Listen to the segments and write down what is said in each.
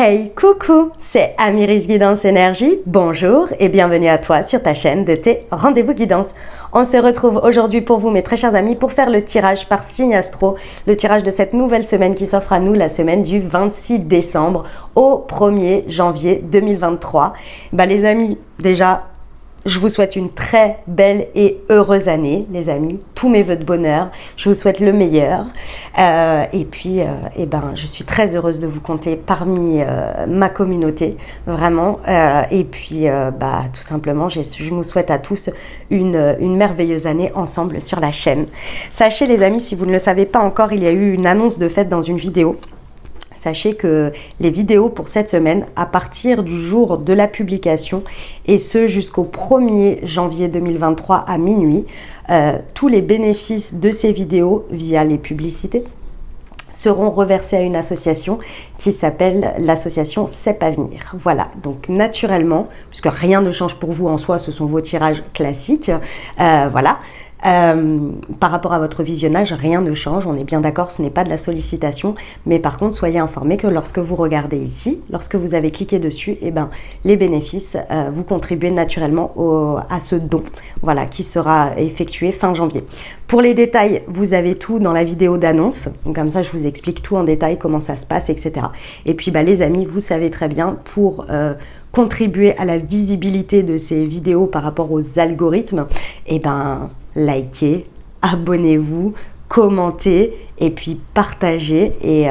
Hey, coucou, c'est Amiris Guidance Énergie, bonjour et bienvenue à toi sur ta chaîne de tes rendez-vous guidance. On se retrouve aujourd'hui pour vous mes très chers amis pour faire le tirage par signe astro, le tirage de cette nouvelle semaine qui s'offre à nous, la semaine du 26 décembre au 1er janvier 2023. Les amis, déjà, je vous souhaite une très belle et heureuse année, les amis. Tous mes vœux de bonheur. Je vous souhaite le meilleur. Je suis très heureuse de vous compter parmi ma communauté, vraiment. Tout simplement, je nous souhaite à tous une merveilleuse année ensemble sur la chaîne. Sachez, les amis, si vous ne le savez pas encore, il y a eu une annonce de fête dans une vidéo. Sachez que les vidéos pour cette semaine, à partir du jour de la publication, et ce jusqu'au 1er janvier 2023 à minuit, tous les bénéfices de ces vidéos via les publicités seront reversés à une association qui s'appelle l'association CEP Avenir. Voilà, donc naturellement, puisque rien ne change pour vous en soi, ce sont vos tirages classiques, par rapport à votre visionnage, rien ne change, on est bien d'accord, ce n'est pas de la sollicitation, mais par contre, soyez informés que lorsque vous regardez ici, lorsque vous avez cliqué dessus, les bénéfices, vous contribuez naturellement à ce don, voilà, qui sera effectué fin janvier. Pour les détails, vous avez tout dans la vidéo d'annonce, donc comme ça, je vous explique tout en détail, comment ça se passe, etc. Et puis, les amis, vous savez très bien, pour contribuer à la visibilité de ces vidéos par rapport aux algorithmes, likez, abonnez-vous, commentez et puis partagez et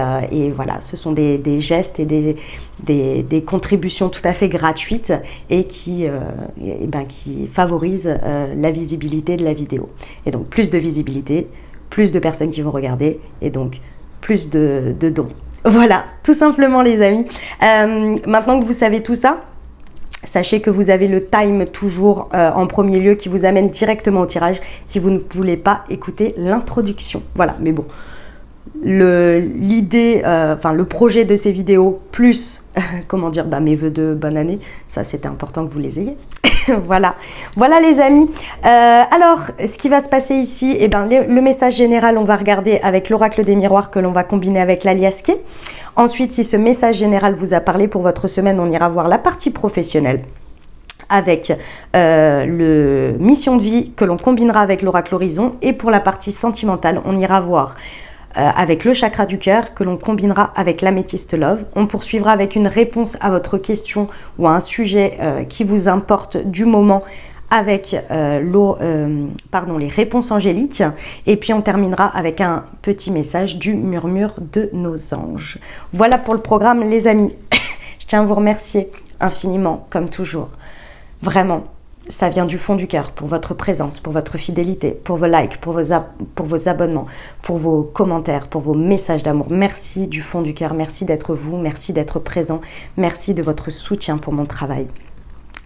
voilà, ce sont des gestes et des contributions tout à fait gratuites et qui favorisent la visibilité de la vidéo. Et donc plus de visibilité, plus de personnes qui vont regarder et donc plus de dons. Voilà, tout simplement les amis. Maintenant que vous savez tout ça, sachez que vous avez le time toujours en premier lieu qui vous amène directement au tirage si vous ne voulez pas écouter l'introduction. Voilà, mais bon, le projet de ces vidéos plus, mes vœux de bonne année, ça c'était important que vous les ayez. Voilà les amis. Alors, ce qui va se passer ici, le message général, on va regarder avec l'oracle des miroirs que l'on va combiner avec l'aliasqué. Ensuite, si ce message général vous a parlé pour votre semaine, on ira voir la partie professionnelle avec le mission de vie que l'on combinera avec l'oracle horizon. Et pour la partie sentimentale, on ira voir avec le chakra du cœur que l'on combinera avec l'améthyste love. On poursuivra avec une réponse à votre question ou à un sujet qui vous importe du moment avec les réponses angéliques. Et puis on terminera avec un petit message du murmure de nos anges. Voilà pour le programme les amis. Je tiens à vous remercier infiniment comme toujours. Vraiment. Ça vient du fond du cœur pour votre présence, pour votre fidélité, pour vos likes, pour vos abonnements, pour vos commentaires, pour vos messages d'amour. Merci du fond du cœur, merci d'être vous, merci d'être présent, merci de votre soutien pour mon travail.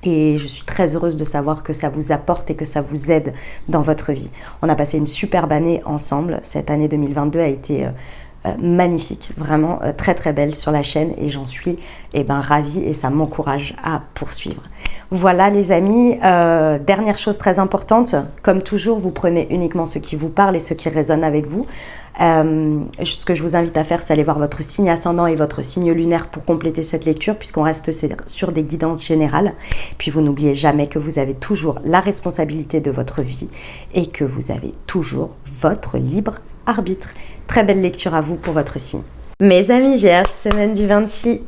Et je suis très heureuse de savoir que ça vous apporte et que ça vous aide dans votre vie. On a passé une superbe année ensemble. Cette année 2022 a été magnifique, vraiment très très belle sur la chaîne et j'en suis ravie et ça m'encourage à poursuivre. Voilà les amis, dernière chose très importante, comme toujours vous prenez uniquement ce qui vous parle et ce qui résonne avec vous. Ce que je vous invite à faire, c'est aller voir votre signe ascendant et votre signe lunaire pour compléter cette lecture puisqu'on reste sur des guidances générales. Puis vous n'oubliez jamais que vous avez toujours la responsabilité de votre vie et que vous avez toujours votre libre arbitre. Très belle lecture à vous pour votre signe. Mes amis Vierges, semaine du 26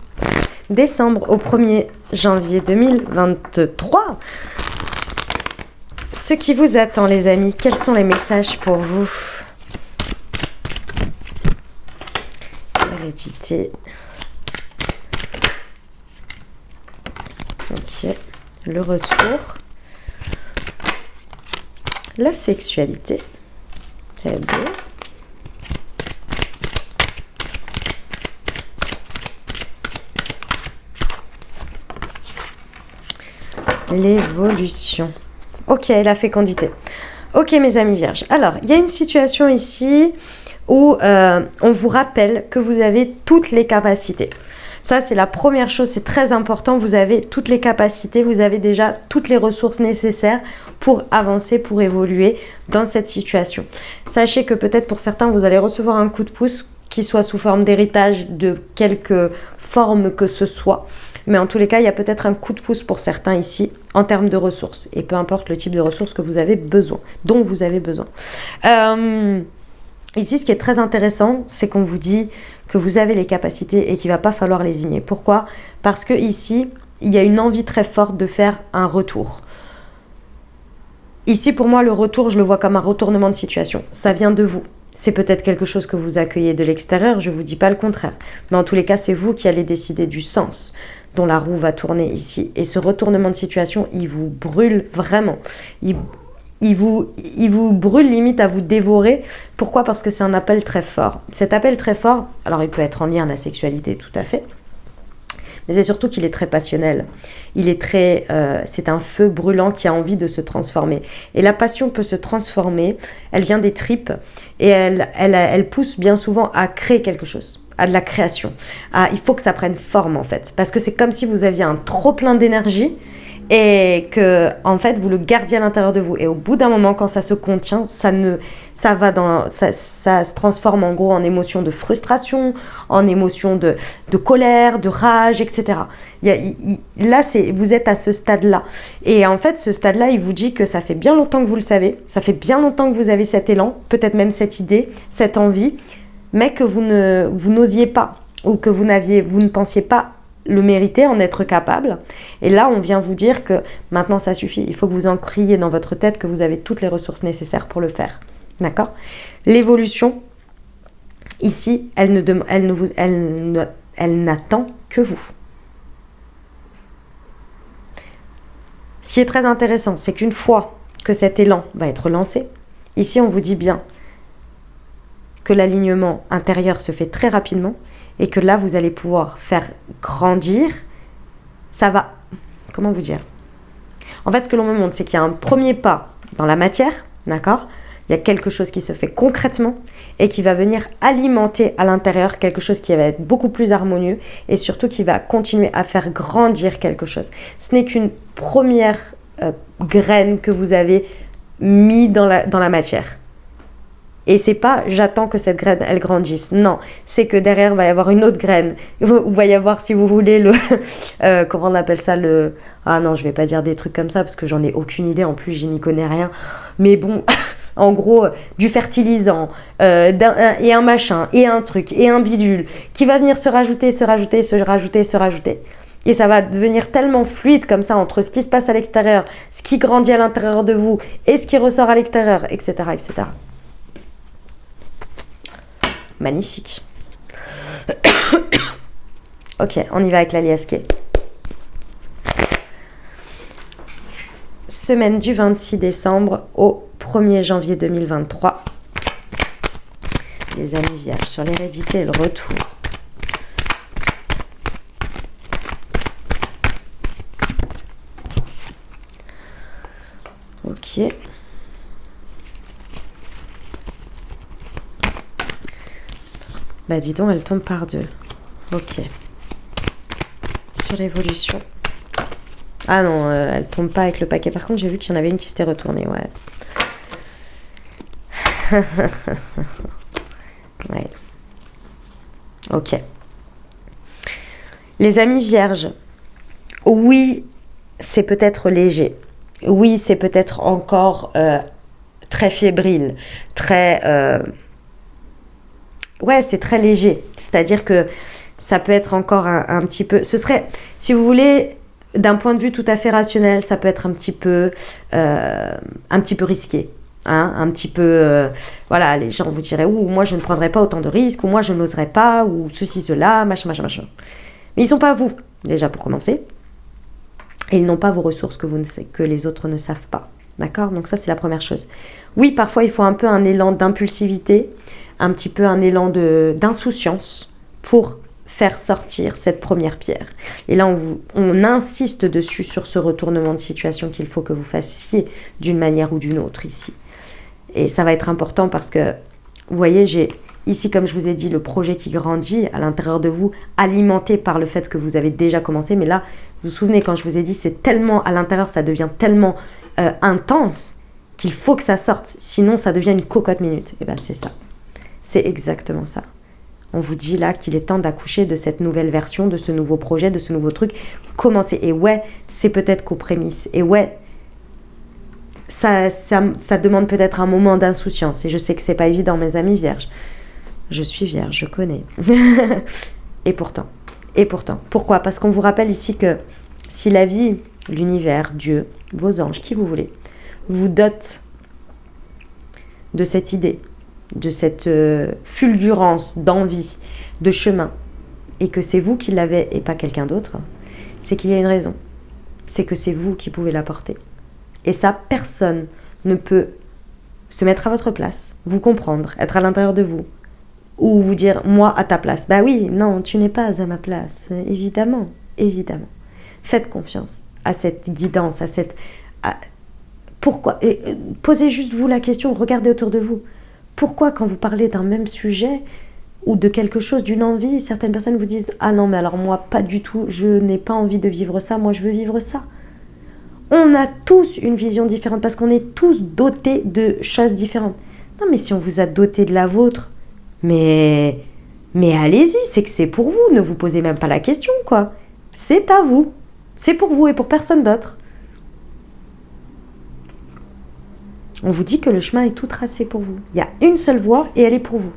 décembre au 1er janvier 2023. Ce qui vous attend les amis, quels sont les messages pour vous? Hérédité. Ok. Le retour. La sexualité. Très bien. L'évolution. Ok, la fécondité. Ok, mes amis vierges. Alors, il y a une situation ici où on vous rappelle que vous avez toutes les capacités. Ça, c'est la première chose, c'est très important. Vous avez toutes les capacités, vous avez déjà toutes les ressources nécessaires pour avancer, pour évoluer dans cette situation. Sachez que peut-être pour certains, vous allez recevoir un coup de pouce qu'il soit sous forme d'héritage de quelque forme que ce soit. Mais en tous les cas, il y a peut-être un coup de pouce pour certains ici en termes de ressources. Et peu importe le type de ressources que vous avez besoin, dont vous avez besoin. Ici, ce qui est très intéressant, c'est qu'on vous dit que vous avez les capacités et qu'il ne va pas falloir lésigner. Pourquoi? Parce que ici, il y a une envie très forte de faire un retour. Ici, pour moi, le retour, je le vois comme un retournement de situation. Ça vient de vous. C'est peut-être quelque chose que vous accueillez de l'extérieur, je ne vous dis pas le contraire. Mais en tous les cas, c'est vous qui allez décider du sens dont la roue va tourner ici. Et ce retournement de situation, il vous brûle vraiment. Il vous brûle limite à vous dévorer. Pourquoi? Parce que c'est un appel très fort. Cet appel très fort, alors il peut être en lien à la sexualité, tout à fait. Mais c'est surtout qu'il est très passionnel. C'est un feu brûlant qui a envie de se transformer. Et la passion peut se transformer, elle vient des tripes et elle pousse bien souvent à créer quelque chose, à de la création. Il faut que ça prenne forme en fait, parce que c'est comme si vous aviez un trop plein d'énergie et que en fait vous le gardiez à l'intérieur de vous. Et au bout d'un moment, quand ça se contient, ça se transforme en gros en émotion de frustration, en émotion de colère, de rage, etc. Là, vous êtes à ce stade-là. Et en fait, ce stade-là, il vous dit que ça fait bien longtemps que vous le savez, ça fait bien longtemps que vous avez cet élan, peut-être même cette idée, cette envie, mais que vous n'osiez pas, ou que vous ne pensiez pas le mériter, en être capable. Et là, on vient vous dire que maintenant, ça suffit. Il faut que vous encriez dans votre tête que vous avez toutes les ressources nécessaires pour le faire. D'accord? L'évolution, ici, elle n'attend que vous. Ce qui est très intéressant, c'est qu'une fois que cet élan va être lancé, ici, on vous dit bien que l'alignement intérieur se fait très rapidement et que là, vous allez pouvoir faire grandir. Ça va... Comment vous dire? En fait, ce que l'on me montre, c'est qu'il y a un premier pas dans la matière, d'accord? Il y a quelque chose qui se fait concrètement et qui va venir alimenter à l'intérieur quelque chose qui va être beaucoup plus harmonieux et surtout qui va continuer à faire grandir quelque chose. Ce n'est qu'une première graine que vous avez mis dans la matière. Et c'est pas j'attends que cette graine elle grandisse. Non, c'est que derrière il va y avoir une autre graine. Il va y avoir, si vous voulez, comment on appelle ça, ah non, je vais pas dire des trucs comme ça parce que j'en ai aucune idée. En plus, je n'y connais rien. Mais bon, en gros, du fertilisant et un machin et un truc et un bidule qui va venir se rajouter. Et ça va devenir tellement fluide comme ça entre ce qui se passe à l'extérieur, ce qui grandit à l'intérieur de vous et ce qui ressort à l'extérieur, etc., etc. Magnifique. Ok, on y va avec la liasquée. Semaine du 26 décembre au 1er janvier 2023. Les amis vierges sur l'hérédité et le retour. Ok. Bah dis donc, elle tombe par deux. Ok. Sur l'évolution. Ah non, elle tombe pas avec le paquet. Par contre, j'ai vu qu'il y en avait une qui s'était retournée, ouais. Ouais. Ok. Les amis vierges, oui, c'est peut-être léger. Oui, c'est peut-être encore très fébrile, très... Ouais, c'est très léger. C'est-à-dire que ça peut être encore un petit peu... Ce serait, si vous voulez, d'un point de vue tout à fait rationnel, ça peut être un petit peu risqué. Hein, un petit peu... voilà, les gens vous diraient « Ouh, moi, je ne prendrais pas autant de risques » ou « Moi, je n'oserais pas » ou « ceci, cela, machin. » Mais ils ne sont pas vous, déjà, pour commencer. Et ils n'ont pas vos ressources que les autres ne savent pas. D'accord? Donc ça, c'est la première chose. Oui, parfois, il faut un peu un élan d'impulsivité, un petit peu un élan d'insouciance pour faire sortir cette première pierre. Et là, on insiste dessus sur ce retournement de situation qu'il faut que vous fassiez d'une manière ou d'une autre ici. Et ça va être important parce que, vous voyez, j'ai ici, comme je vous ai dit, le projet qui grandit à l'intérieur de vous, alimenté par le fait que vous avez déjà commencé. Mais là, vous vous souvenez, quand je vous ai dit, c'est tellement à l'intérieur, ça devient tellement intense qu'il faut que ça sorte. Sinon, ça devient une cocotte minute. Et bien, c'est ça. C'est exactement ça. On vous dit là qu'il est temps d'accoucher de cette nouvelle version, de ce nouveau projet, de ce nouveau truc. Commencez. Et ouais, c'est peut-être qu'aux prémices. Et ouais, ça demande peut-être un moment d'insouciance. Et je sais que c'est pas évident, mes amis vierges. Je suis vierge, je connais. Et pourtant. Pourquoi? Parce qu'on vous rappelle ici que si la vie, l'univers, Dieu, vos anges, qui vous voulez, vous dote de cette idée, de cette fulgurance d'envie, de chemin, et que c'est vous qui l'avez et pas quelqu'un d'autre, c'est qu'il y a une raison. C'est que c'est vous qui pouvez l'apporter. Et ça, personne ne peut se mettre à votre place, vous comprendre, être à l'intérieur de vous, ou vous dire « moi à ta place ». Bah oui, non, tu n'es pas à ma place, évidemment, évidemment. Faites confiance à cette guidance, à cette... Pourquoi? Posez juste vous la question, regardez autour de vous. Pourquoi quand vous parlez d'un même sujet ou de quelque chose, d'une envie, certaines personnes vous disent « ah non, mais alors moi, pas du tout, je n'ai pas envie de vivre ça, moi je veux vivre ça ». On a tous une vision différente parce qu'on est tous dotés de choses différentes. Non, mais si on vous a doté de la vôtre, mais allez-y, c'est que c'est pour vous, ne vous posez même pas la question, quoi. C'est à vous. C'est pour vous et pour personne d'autre. On vous dit que le chemin est tout tracé pour vous. Il y a une seule voie et elle est pour vous.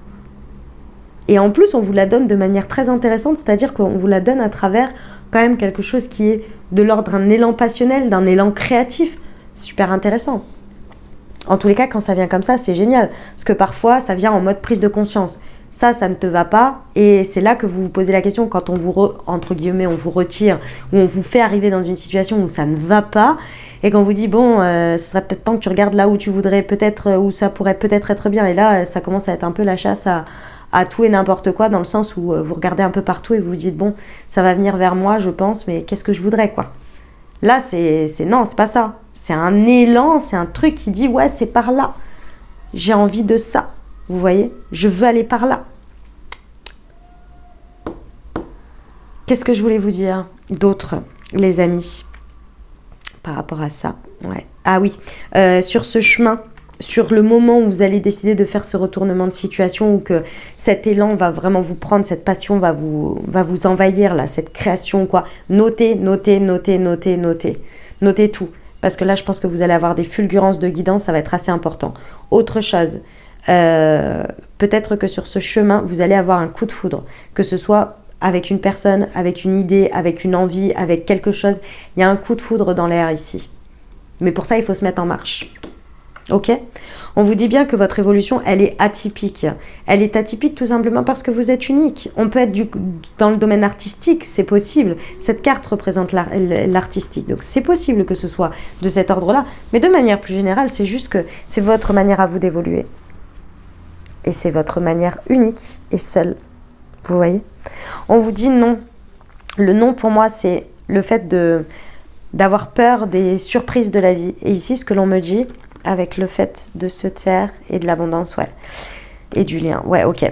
Et en plus, on vous la donne de manière très intéressante, c'est-à-dire qu'on vous la donne à travers quand même quelque chose qui est de l'ordre d'un élan passionnel, d'un élan créatif. Super intéressant. En tous les cas, quand ça vient comme ça, c'est génial. Parce que parfois, ça vient en mode prise de conscience. Ça ne te va pas. Et c'est là que vous vous posez la question quand on vous, entre guillemets, on vous retire ou on vous fait arriver dans une situation où ça ne va pas. Et qu'on vous dit, bon, ce serait peut-être temps que tu regardes là où tu voudrais peut-être, où ça pourrait peut-être être bien. Et là, ça commence à être un peu la chasse à tout et n'importe quoi, dans le sens où vous regardez un peu partout et vous vous dites, bon, ça va venir vers moi, je pense, mais qu'est-ce que je voudrais, quoi. Là, non, c'est pas ça. C'est un élan, c'est un truc qui dit, ouais, c'est par là. J'ai envie de ça. Vous voyez? Je veux aller par là. Qu'est-ce que je voulais vous dire d'autre, les amis, par rapport à ça? Ouais. Ah oui, sur ce chemin, sur le moment où vous allez décider de faire ce retournement de situation, où que cet élan va vraiment vous prendre, cette passion va vous envahir, là, cette création, quoi. Notez tout. Parce que là, je pense que vous allez avoir des fulgurances de guidance, ça va être assez important. Autre chose, peut-être que sur ce chemin, vous allez avoir un coup de foudre, que ce soit avec une personne, avec une idée, avec une envie, avec quelque chose. Il y a un coup de foudre dans l'air ici. Mais pour ça, il faut se mettre en marche. Ok? On vous dit bien que votre évolution, elle est atypique. Elle est atypique tout simplement parce que vous êtes unique. On peut être dans le domaine artistique, c'est possible. Cette carte représente l'artistique. Donc c'est possible que ce soit de cet ordre-là. Mais de manière plus générale, c'est juste que c'est votre manière à vous d'évoluer. Et c'est votre manière unique et seule. Vous voyez? On vous dit non. Le non pour moi, c'est le fait d'avoir peur des surprises de la vie. Et ici, ce que l'on me dit, avec le fait de se taire et de l'abondance, ouais. Et du lien, ouais, ok.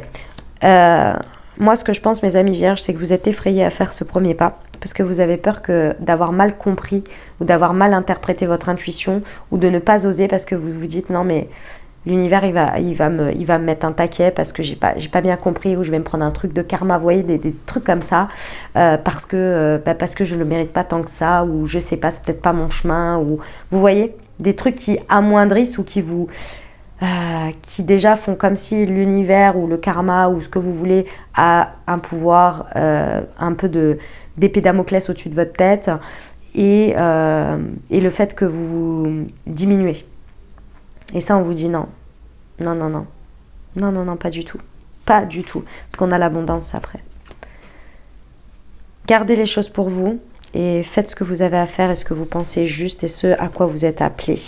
Moi, ce que je pense, mes amis vierges, c'est que vous êtes effrayés à faire ce premier pas. Parce que vous avez peur d'avoir mal compris ou d'avoir mal interprété votre intuition ou de ne pas oser parce que vous vous dites non, mais l'univers, il va me mettre un taquet parce que j'ai pas bien compris ou je vais me prendre un truc de karma, vous voyez, des trucs comme ça, parce que je le mérite pas tant que ça, ou je sais pas, c'est peut-être pas mon chemin, ou vous voyez, des trucs qui amoindrissent ou qui vous... qui déjà font comme si l'univers ou le karma ou ce que vous voulez a un pouvoir, un peu d'épée Damoclès au-dessus de votre tête, et le fait que vous diminuez. Et ça, on vous dit non. Non, pas du tout. Pas du tout. Parce qu'on a l'abondance après. Gardez les choses pour vous et faites ce que vous avez à faire et ce que vous pensez juste et ce à quoi vous êtes appelé.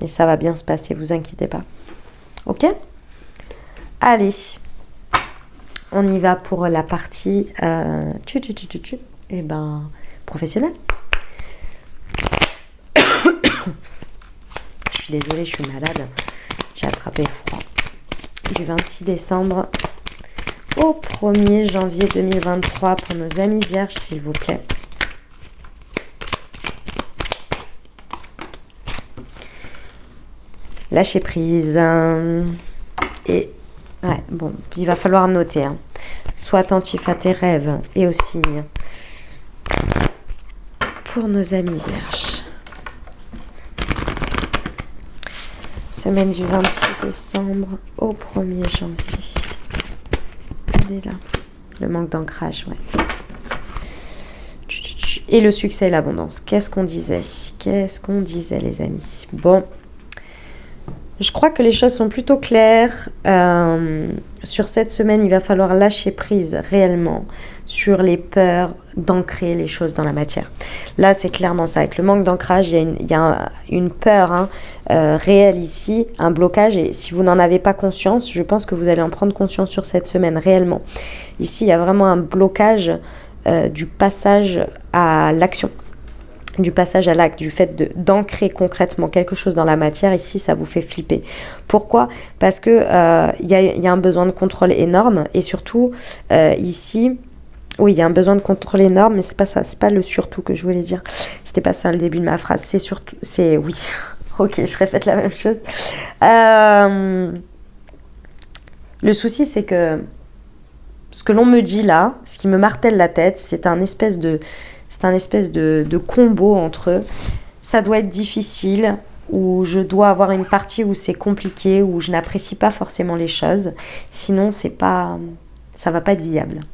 Et ça va bien se passer, vous inquiétez pas. Ok? Allez. On y va pour la partie professionnelle. Je suis désolée, je suis malade. J'ai attrapé froid. Du 26 décembre au 1er janvier 2023 pour nos amis vierges, s'il vous plaît. Lâchez prise. Et ouais, bon, il va falloir noter. Sois attentif à tes rêves et aux signes. Pour nos amis vierges. Semaine du 26 décembre au 1er janvier. Elle est là. Le manque d'ancrage, ouais. Et le succès et l'abondance. Qu'est-ce qu'on disait? Qu'est-ce qu'on disait, les amis? Bon. Je crois que les choses sont plutôt claires. Sur cette semaine, il va falloir lâcher prise réellement sur les peurs d'ancrer les choses dans la matière. Là, c'est clairement ça. Avec le manque d'ancrage, il y a une peur réelle ici, un blocage. Et si vous n'en avez pas conscience, je pense que vous allez en prendre conscience sur cette semaine réellement. Ici, il y a vraiment un blocage du passage à l'action. Du passage à l'acte, du fait d'ancrer concrètement quelque chose dans la matière, ici ça vous fait flipper. Pourquoi? Parce que y a un besoin de contrôle énorme et surtout ici, oui, il y a un besoin de contrôle énorme, mais c'est pas ça, c'est pas le surtout que je voulais dire. C'était pas ça le début de ma phrase, c'est surtout, c'est oui. Ok, je répète la même chose. Le souci, c'est que ce que l'on me dit là, ce qui me martèle la tête, c'est un espèce de combo entre eux. Ça doit être difficile, ou je dois avoir une partie où c'est compliqué, où je n'apprécie pas forcément les choses. Sinon, ça va pas être viable.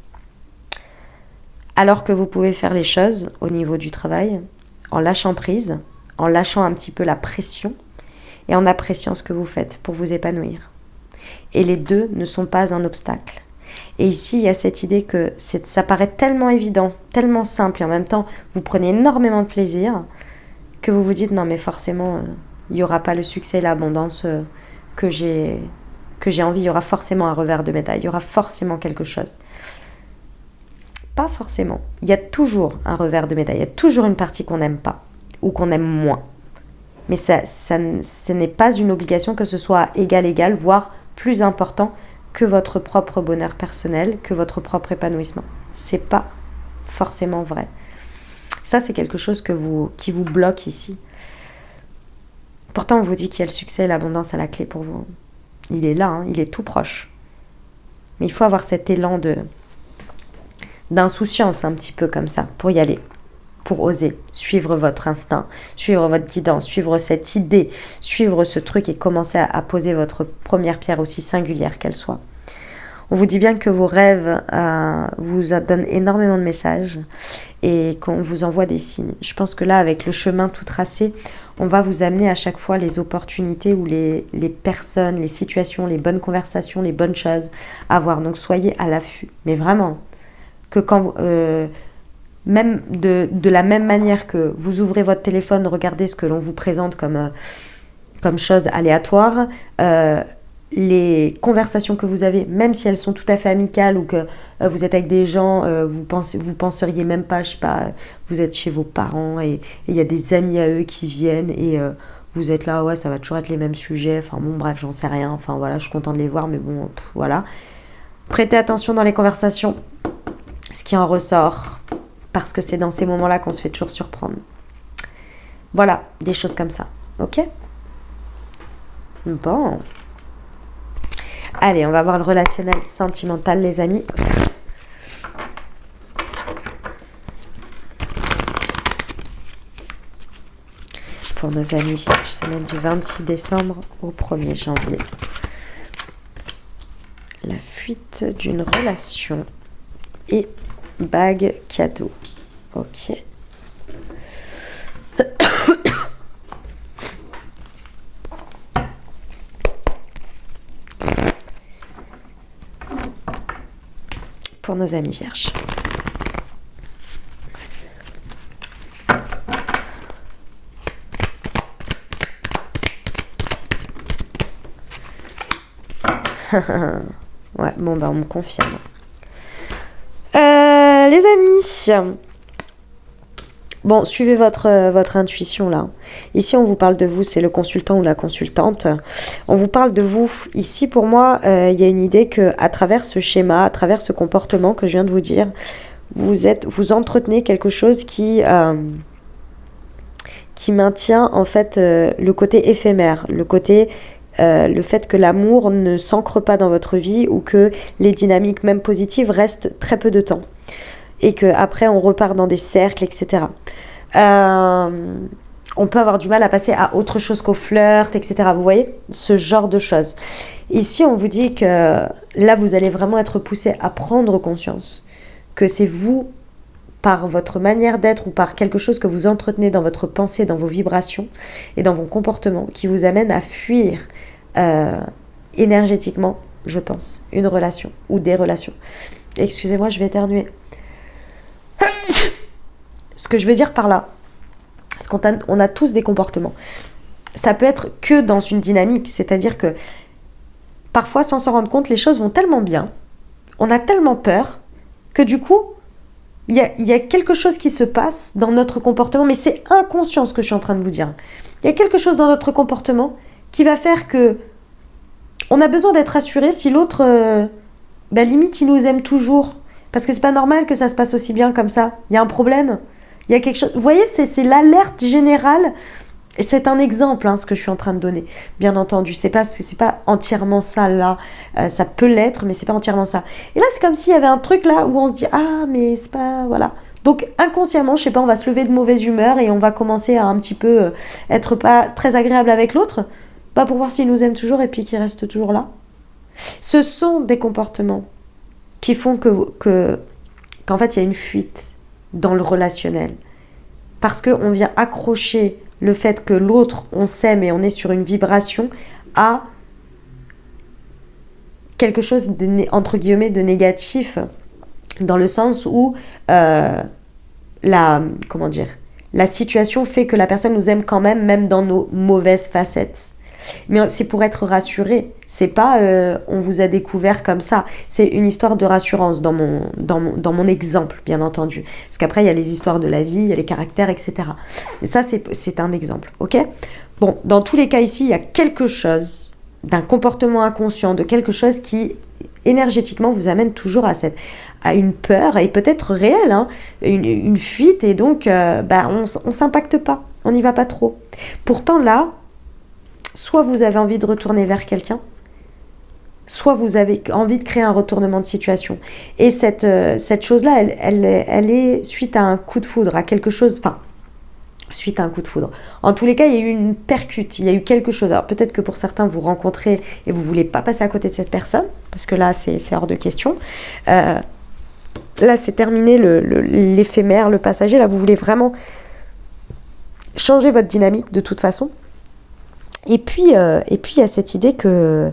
Alors que vous pouvez faire les choses au niveau du travail, en lâchant prise, en lâchant un petit peu la pression, et en appréciant ce que vous faites pour vous épanouir. Et les deux ne sont pas un obstacle. Et ici, il y a cette idée que ça paraît tellement évident, tellement simple, et en même temps, vous prenez énormément de plaisir, que vous vous dites, non mais forcément, il n'y aura pas le succès et l'abondance que j'ai envie, il y aura forcément un revers de médaille, il y aura forcément quelque chose. Pas forcément. Il y a toujours un revers de médaille, il y a toujours une partie qu'on n'aime pas, ou qu'on aime moins. Mais ce n'est pas une obligation que ce soit égal, voire plus important que votre propre bonheur personnel, que votre propre épanouissement. C'est pas forcément vrai. Ça, c'est quelque chose qui vous bloque ici. Pourtant, on vous dit qu'il y a le succès et l'abondance à la clé pour vous. Il est là, il est tout proche. Mais il faut avoir cet élan d'insouciance un petit peu comme ça, pour y aller, pour oser suivre votre instinct, suivre votre guidance, suivre cette idée, suivre ce truc et commencer à poser votre première pierre, aussi singulière qu'elle soit. On vous dit bien que vos rêves vous donnent énormément de messages et qu'on vous envoie des signes. Je pense que là, avec le chemin tout tracé, on va vous amener à chaque fois les opportunités ou les personnes, les situations, les bonnes conversations, les bonnes choses à voir. Donc soyez à l'affût. Mais vraiment, que quand même de la même manière que vous ouvrez votre téléphone, regardez ce que l'on vous présente comme chose aléatoire, les conversations que vous avez, même si elles sont tout à fait amicales ou que vous êtes avec des gens, vous penseriez même pas, je sais pas, vous êtes chez vos parents et il y a des amis à eux qui viennent et vous êtes là, ouais, ça va toujours être les mêmes sujets, enfin bon, bref, j'en sais rien, enfin voilà, je suis contente de les voir, mais bon, voilà. Prêtez attention dans les conversations, ce qui en ressort, parce que c'est dans ces moments-là qu'on se fait toujours surprendre. Voilà, des choses comme ça, ok? Bon. Allez, on va voir le relationnel sentimental, les amis. Pour nos amis vierges, semaine du 26 décembre au 1er janvier. La fuite d'une relation et bague cadeau. Ok. Pour nos amis vierges. Ouais, bon, bah, on me confirme. Les amis, bon, suivez votre intuition là. Ici, on vous parle de vous, c'est le consultant ou la consultante. On vous parle de vous. Ici, pour moi, il y a une idée que à travers ce schéma, à travers ce comportement que je viens de vous dire, vous entretenez quelque chose qui maintient en fait le côté éphémère, le côté le fait que l'amour ne s'ancre pas dans votre vie ou que les dynamiques même positives restent très peu de temps et qu'après on repart dans des cercles, etc. On peut avoir du mal à passer à autre chose qu'au flirt, etc. Vous voyez, ce genre de choses. Ici, on vous dit que là, vous allez vraiment être poussé à prendre conscience que c'est vous, par votre manière d'être ou par quelque chose que vous entretenez dans votre pensée, dans vos vibrations et dans vos comportements, qui vous amène à fuir énergétiquement, je pense, une relation ou des relations. Excusez-moi, je vais éternuer. Ce que je veux dire par là, c'est qu'on a tous des comportements. Ça peut être que dans une dynamique, c'est-à-dire que parfois, sans s'en rendre compte, les choses vont tellement bien, on a tellement peur, que du coup, il y a quelque chose qui se passe dans notre comportement, mais c'est inconscient ce que je suis en train de vous dire. Il y a quelque chose dans notre comportement qui va faire que on a besoin d'être rassuré si l'autre, limite, il nous aime toujours. Parce que c'est pas normal que ça se passe aussi bien comme ça. Il y a un problème. Il y a quelque chose. Vous voyez, c'est l'alerte générale. Et c'est un exemple, ce que je suis en train de donner. Bien entendu, c'est pas entièrement ça là. Ça peut l'être, mais c'est pas entièrement ça. Et là, c'est comme s'il y avait un truc là où on se dit mais c'est pas voilà. Donc inconsciemment, je sais pas, on va se lever de mauvaise humeur et on va commencer à un petit peu être pas très agréable avec l'autre, pas pour voir s'il nous aime toujours et puis qu'il reste toujours là. Ce sont des comportements qui font qu'en fait il y a une fuite dans le relationnel. Parce qu'on vient accrocher le fait que l'autre, on s'aime et on est sur une vibration à quelque chose entre guillemets de négatif, dans le sens où la situation fait que la personne nous aime quand même dans nos mauvaises facettes. Mais c'est pour être rassuré, c'est pas on vous a découvert comme ça, c'est une histoire de rassurance dans mon exemple, bien entendu, parce qu'après il y a les histoires de la vie, il y a les caractères, etc. Et ça c'est un exemple, ok. Bon, dans tous les cas ici il y a quelque chose d'un comportement inconscient, de quelque chose qui énergétiquement vous amène toujours à une peur, et peut-être réelle, une fuite, et donc on s'impacte pas, on n'y va pas trop. Pourtant là, soit vous avez envie de retourner vers quelqu'un, soit vous avez envie de créer un retournement de situation. Et cette chose-là, elle est suite à un coup de foudre, à quelque chose, suite à un coup de foudre. En tous les cas, il y a eu une percute, il y a eu quelque chose. Alors peut-être que pour certains, vous rencontrez et vous ne voulez pas passer à côté de cette personne, parce que là, c'est hors de question. Là, c'est terminé l'éphémère, le passager. Là, vous voulez vraiment changer votre dynamique de toute façon. Et puis il y a cette idée que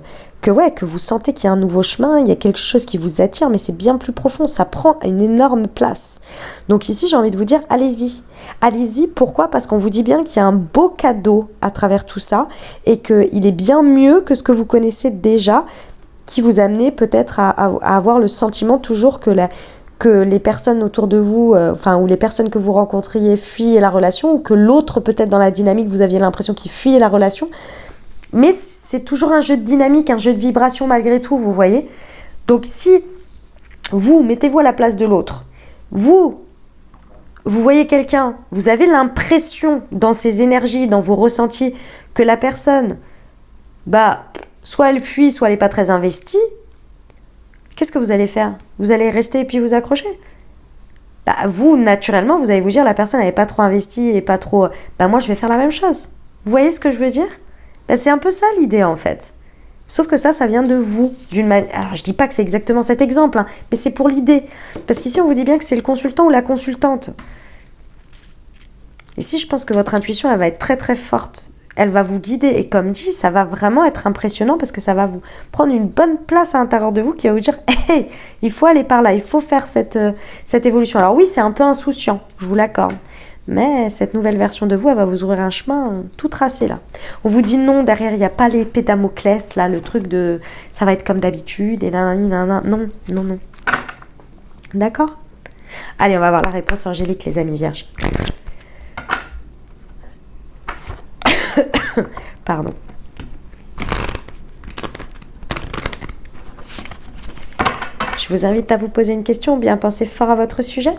vous sentez qu'il y a un nouveau chemin, il y a quelque chose qui vous attire, mais c'est bien plus profond, ça prend une énorme place. Donc ici, j'ai envie de vous dire, allez-y. Allez-y, pourquoi ? Parce qu'on vous dit bien qu'il y a un beau cadeau à travers tout ça, et qu'il est bien mieux que ce que vous connaissez déjà, qui vous amenait peut-être à avoir le sentiment toujours que les personnes autour de vous, ou les personnes que vous rencontriez fuyaient la relation, ou que l'autre, peut-être dans la dynamique, vous aviez l'impression qu'il fuyait la relation. Mais c'est toujours un jeu de dynamique, un jeu de vibration malgré tout, vous voyez. Donc si vous, mettez-vous à la place de l'autre, vous voyez quelqu'un, vous avez l'impression dans ses énergies, dans vos ressentis, que la personne, soit elle fuit, soit elle n'est pas très investie, qu'est-ce que vous allez faire ? Vous allez rester et puis vous accrocher ? Vous, naturellement, vous allez vous dire, la personne n'est pas trop investie et pas trop... moi, je vais faire la même chose. Vous voyez ce que je veux dire ? C'est un peu ça l'idée, en fait. Sauf que ça vient de vous. Alors, je dis pas que c'est exactement cet exemple, mais c'est pour l'idée. Parce qu'ici, on vous dit bien que c'est le consultant ou la consultante. Ici, je pense que votre intuition, elle va être très, très forte. Elle va vous guider, et comme dit, ça va vraiment être impressionnant parce que ça va vous prendre une bonne place à l'intérieur de vous qui va vous dire « Hey, il faut aller par là, il faut faire cette évolution ». Alors oui, c'est un peu insouciant, je vous l'accorde, mais cette nouvelle version de vous, elle va vous ouvrir un chemin tout tracé là. On vous dit non, derrière, il n'y a pas l'épée Damoclès, là, le truc de « ça va être comme d'habitude » et nanana, non. D'accord ? Allez, on va voir la réponse angélique, les amis vierges. Pardon. Je vous invite à vous poser une question ou bien penser fort à votre sujet.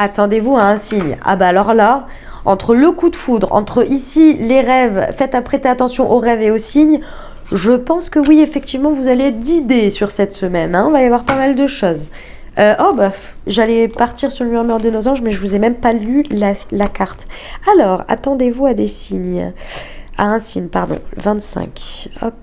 attendez-vous à un signe. Ah bah alors là, entre le coup de foudre, entre ici les rêves, prêter attention aux rêves et aux signes, je pense que oui, effectivement, vous allez être guidé sur cette semaine. Hein. Il va y avoir pas mal de choses. J'allais partir sur le murmure de nos anges, mais je vous ai même pas lu la carte. Alors, attendez-vous à des signes. À un signe, pardon. 25. Hop.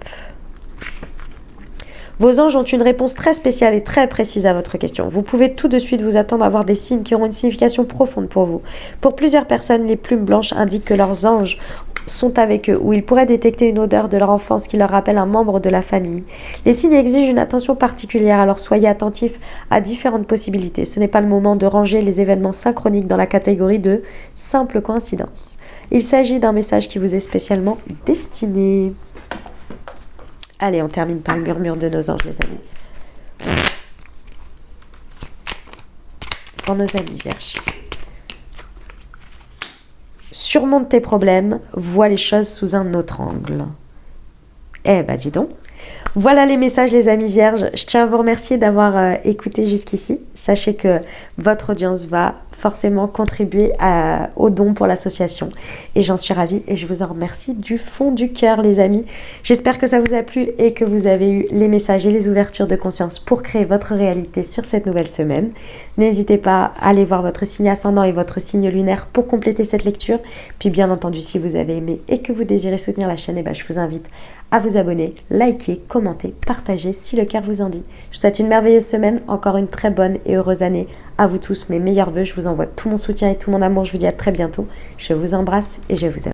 Vos anges ont une réponse très spéciale et très précise à votre question. Vous pouvez tout de suite vous attendre à voir des signes qui auront une signification profonde pour vous. Pour plusieurs personnes, les plumes blanches indiquent que leurs anges sont avec eux, ou ils pourraient détecter une odeur de leur enfance qui leur rappelle un membre de la famille. Les signes exigent une attention particulière, alors soyez attentifs à différentes possibilités. Ce n'est pas le moment de ranger les événements synchroniques dans la catégorie de simple coïncidence. Il s'agit d'un message qui vous est spécialement destiné. Allez, on termine par le murmure de nos anges, les amis. Pour nos amis vierges. Surmonte tes problèmes, vois les choses sous un autre angle. Eh ben, dis donc. Voilà les messages, les amis vierges. Je tiens à vous remercier d'avoir écouté jusqu'ici. Sachez que votre audience va forcément contribuer au don pour l'association. Et j'en suis ravie et je vous en remercie du fond du cœur, les amis. J'espère que ça vous a plu et que vous avez eu les messages et les ouvertures de conscience pour créer votre réalité sur cette nouvelle semaine. N'hésitez pas à aller voir votre signe ascendant et votre signe lunaire pour compléter cette lecture. Puis bien entendu, si vous avez aimé et que vous désirez soutenir la chaîne, je vous invite à vous abonner, liker, commenter, partager si le cœur vous en dit. Je vous souhaite une merveilleuse semaine, encore une très bonne et heureuse année à vous tous. Mes meilleurs vœux, je vous envoie tout mon soutien et tout mon amour. Je vous dis à très bientôt. Je vous embrasse et je vous aime.